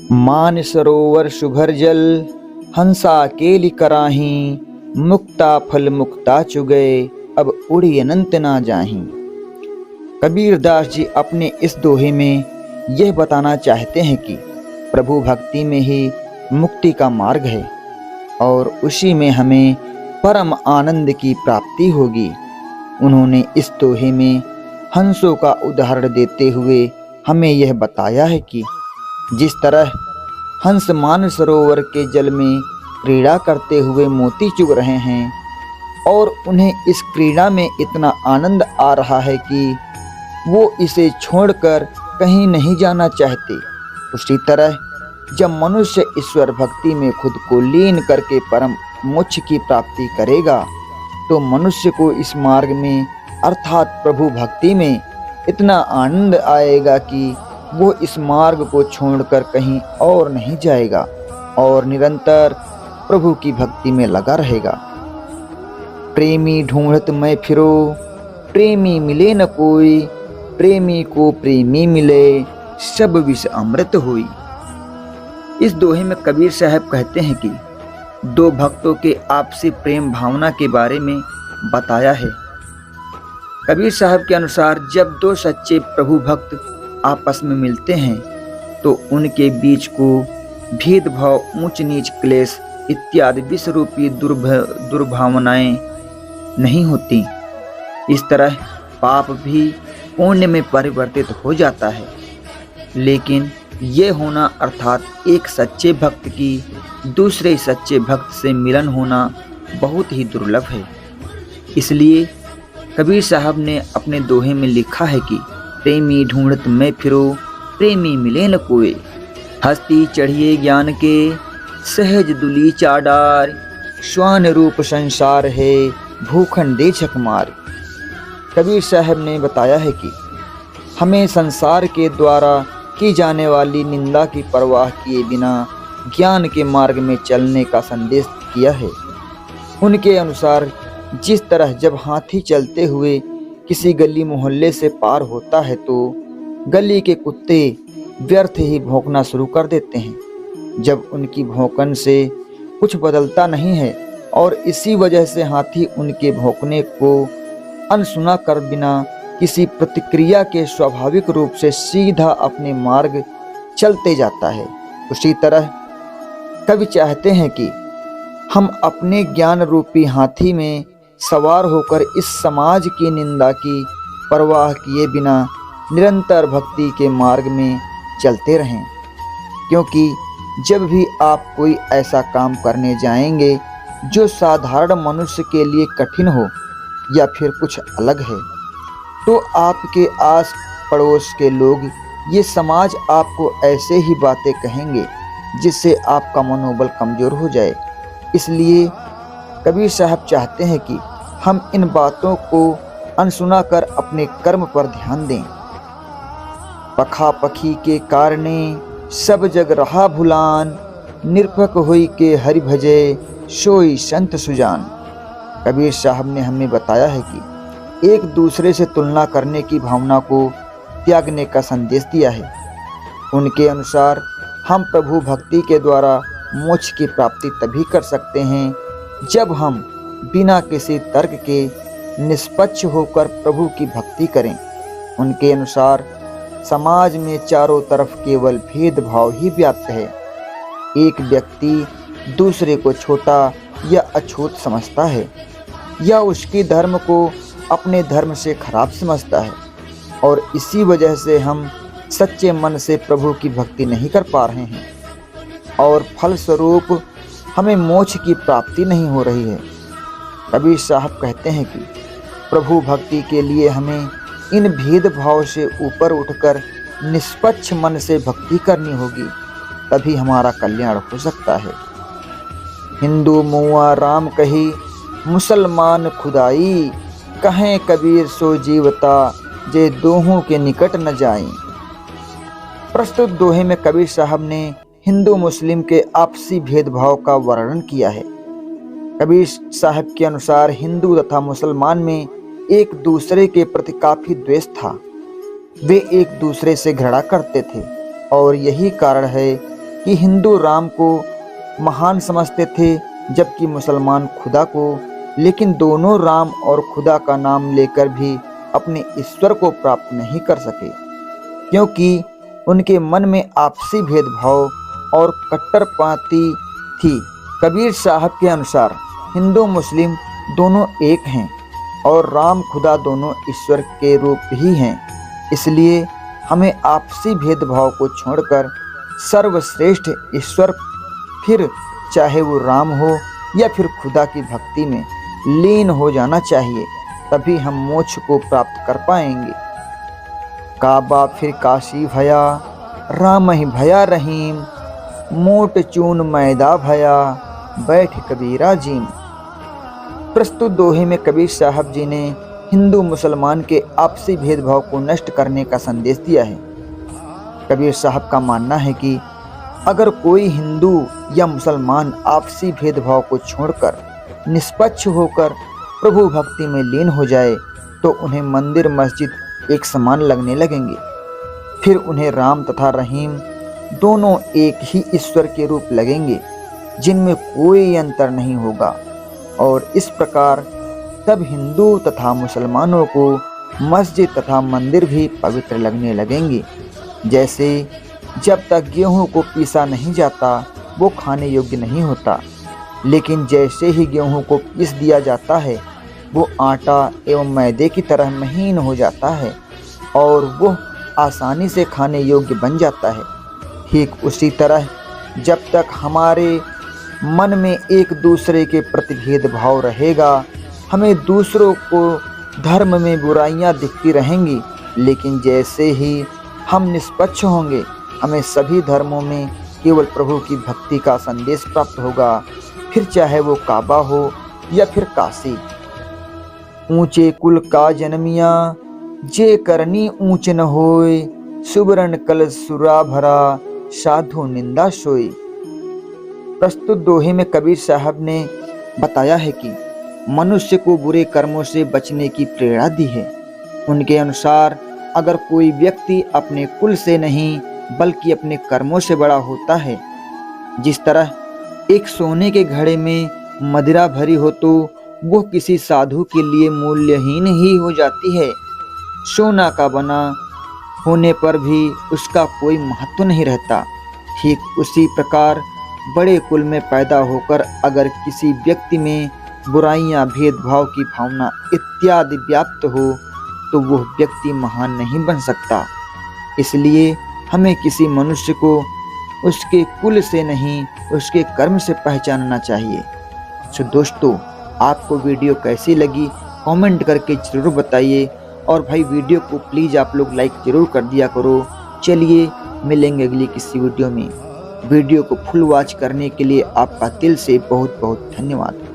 मान सरोवर शुभर जल, हंसा केलि कराही, मुक्ता फल मुक्ता चुगए, अब उड़ी अनंत ना जाहीं। कबीर दास जी अपने इस दोहे में यह बताना चाहते हैं कि प्रभु भक्ति में ही मुक्ति का मार्ग है और उसी में हमें परम आनंद की प्राप्ति होगी। उन्होंने इस दोहे में हंसों का उदाहरण देते हुए हमें यह बताया है कि जिस तरह हंस मानसरोवर के जल में क्रीड़ा करते हुए मोती चुग रहे हैं और उन्हें इस क्रीड़ा में इतना आनंद आ रहा है कि वो इसे छोड़कर कहीं नहीं जाना चाहते, उसी तरह जब मनुष्य ईश्वर भक्ति में खुद को लीन करके परम मोक्ष की प्राप्ति करेगा तो मनुष्य को इस मार्ग में अर्थात प्रभु भक्ति में इतना आनंद आएगा कि वो इस मार्ग को छोड़कर कहीं और नहीं जाएगा और निरंतर प्रभु की भक्ति में लगा रहेगा। प्रेमी ढूंढत मैं फिरो, प्रेमी मिले न कोई, प्रेमी को प्रेमी मिले, सब विष अमृत होई। इस दोहे में कबीर साहब कहते हैं कि दो भक्तों के आपसी प्रेम भावना के बारे में बताया है। कबीर साहब के अनुसार जब दो सच्चे प्रभु भक्त आपस में मिलते हैं तो उनके बीच को भेदभाव, ऊंच नीच, क्लेश इत्यादि विष रूपी दुर्भावनाएं नहीं होती। इस तरह पाप भी पुण्य में परिवर्तित हो जाता है, लेकिन ये होना अर्थात एक सच्चे भक्त की दूसरे सच्चे भक्त से मिलन होना बहुत ही दुर्लभ है। इसलिए कबीर साहब ने अपने दोहे में लिखा है कि प्रेमी ढूंढत मैं फिरो, प्रेमी मिले न कोई, हस्ती चढ़िए ज्ञान के, सहज दुली चाडार, श्वान रूप संसार है, भूखन दे छक मार। कबीर साहब ने बताया है कि हमें संसार के द्वारा की जाने वाली निंदा की परवाह किए बिना ज्ञान के मार्ग में चलने का संदेश किया है। उनके अनुसार जिस तरह जब हाथी चलते हुए किसी गली मोहल्ले से पार होता है तो गली के कुत्ते व्यर्थ ही भौंकना शुरू कर देते हैं जब उनकी भौंकन से कुछ बदलता नहीं है, और इसी वजह से हाथी उनके भौंकने को अनसुना कर बिना किसी प्रतिक्रिया के स्वाभाविक रूप से सीधा अपने मार्ग चलते जाता है। उसी तरह कवि चाहते हैं कि हम अपने ज्ञान रूपी हाथी में सवार होकर इस समाज की निंदा की परवाह किए बिना निरंतर भक्ति के मार्ग में चलते रहें, क्योंकि जब भी आप कोई ऐसा काम करने जाएंगे जो साधारण मनुष्य के लिए कठिन हो या फिर कुछ अलग है तो आपके आस पड़ोस के लोग, ये समाज आपको ऐसे ही बातें कहेंगे जिससे आपका मनोबल कमज़ोर हो जाए। इसलिए कबीर साहब चाहते हैं कि हम इन बातों को अनसुना कर अपने कर्म पर ध्यान दें। पखा पखी के कारणे सब जग रहा भुलान, निरपक होई के हरि भजे, सोई संत सुजान। कबीर साहब ने हमें बताया है कि एक दूसरे से तुलना करने की भावना को त्यागने का संदेश दिया है। उनके अनुसार हम प्रभु भक्ति के द्वारा मोक्ष की प्राप्ति तभी कर सकते हैं जब हम बिना किसी तर्क के निष्पक्ष होकर प्रभु की भक्ति करें। उनके अनुसार समाज में चारों तरफ केवल भेदभाव ही व्याप्त है। एक व्यक्ति दूसरे को छोटा या अछूत समझता है या उसके धर्म को अपने धर्म से खराब समझता है, और इसी वजह से हम सच्चे मन से प्रभु की भक्ति नहीं कर पा रहे हैं और फलस्वरूप हमें मोक्ष की प्राप्ति नहीं हो रही है। कबीर साहब कहते हैं कि प्रभु भक्ति के लिए हमें इन भेदभाव से ऊपर उठकर निष्पक्ष मन से भक्ति करनी होगी, तभी हमारा कल्याण हो सकता है। हिंदू मुआ राम कही, मुसलमान खुदाई, कहें कबीर सो जीवता, जे दोहों के निकट न जाएं। प्रस्तुत दोहे में कबीर साहब ने हिंदू मुस्लिम के आपसी भेदभाव का वर्णन किया है। कबीर साहब के अनुसार हिंदू तथा मुसलमान में एक दूसरे के प्रति काफी द्वेष था। वे एक दूसरे से घृणा करते थे और यही कारण है कि हिंदू राम को महान समझते थे जबकि मुसलमान खुदा को, लेकिन दोनों राम और खुदा का नाम लेकर भी अपने ईश्वर को प्राप्त नहीं कर सके, क्योंकि उनके मन में आपसी भेदभाव और कट्टरपंथी थी। कबीर साहब के अनुसार हिंदू मुस्लिम दोनों एक हैं और राम खुदा दोनों ईश्वर के रूप ही हैं। इसलिए हमें आपसी भेदभाव को छोड़कर सर्वश्रेष्ठ ईश्वर, फिर चाहे वो राम हो या फिर खुदा की भक्ति में लीन हो जाना चाहिए, तभी हम मोक्ष को प्राप्त कर पाएंगे। काबा फिर काशी भया, राम ही भया रहीम, मोट चून मैदा भया, बैठ कबीरा जीम। प्रस्तुत दोहे में कबीर साहब जी ने हिंदू मुसलमान के आपसी भेदभाव को नष्ट करने का संदेश दिया है। कबीर साहब का मानना है कि अगर कोई हिंदू या मुसलमान आपसी भेदभाव को छोड़कर निष्पक्ष होकर प्रभु भक्ति में लीन हो जाए तो उन्हें मंदिर मस्जिद एक समान लगने लगेंगे। फिर उन्हें राम तथा रहीम दोनों एक ही ईश्वर के रूप लगेंगे, जिनमें कोई अंतर नहीं होगा। और इस प्रकार तब हिंदू तथा मुसलमानों को मस्जिद तथा मंदिर भी पवित्र लगने लगेंगे। जैसे जब तक गेहूं को पीसा नहीं जाता वो खाने योग्य नहीं होता, लेकिन जैसे ही गेहूं को पीस दिया जाता है वो आटा एवं मैदे की तरह महीन हो जाता है और वो आसानी से खाने योग्य बन जाता है। ठीक उसी तरह जब तक हमारे मन में एक दूसरे के प्रति भेदभाव रहेगा, हमें दूसरों को धर्म में बुराइयां दिखती रहेंगी, लेकिन जैसे ही हम निष्पक्ष होंगे हमें सभी धर्मों में केवल प्रभु की भक्ति का संदेश प्राप्त होगा, फिर चाहे वो काबा हो या फिर काशी। ऊंचे कुल का जन्मिया, जे करनी ऊंच न होय, सुबरन कल सुरा भरा, साधु निंदा सोई। प्रस्तुत दोहे में कबीर साहब ने बताया है कि मनुष्य को बुरे कर्मों से बचने की प्रेरणा दी है। उनके अनुसार अगर कोई व्यक्ति अपने कुल से नहीं बल्कि अपने कर्मों से बड़ा होता है, जिस तरह एक सोने के घड़े में मदिरा भरी हो तो वो किसी साधु के लिए मूल्यहीन ही हो जाती है। सोना का बना होने पर भी उसका कोई महत्व नहीं रहता। ठीक उसी प्रकार बड़े कुल में पैदा होकर अगर किसी व्यक्ति में बुराइयां, भेदभाव की भावना इत्यादि व्याप्त हो तो वह व्यक्ति महान नहीं बन सकता। इसलिए हमें किसी मनुष्य को उसके कुल से नहीं उसके कर्म से पहचानना चाहिए। तो दोस्तों, आपको वीडियो कैसी लगी कमेंट करके ज़रूर बताइए और भाई वीडियो को प्लीज़ आप लोग लाइक ज़रूर कर दिया करो। चलिए मिलेंगे अगली किसी वीडियो में। वीडियो को फुल वॉच करने के लिए आपका दिल से बहुत बहुत धन्यवाद।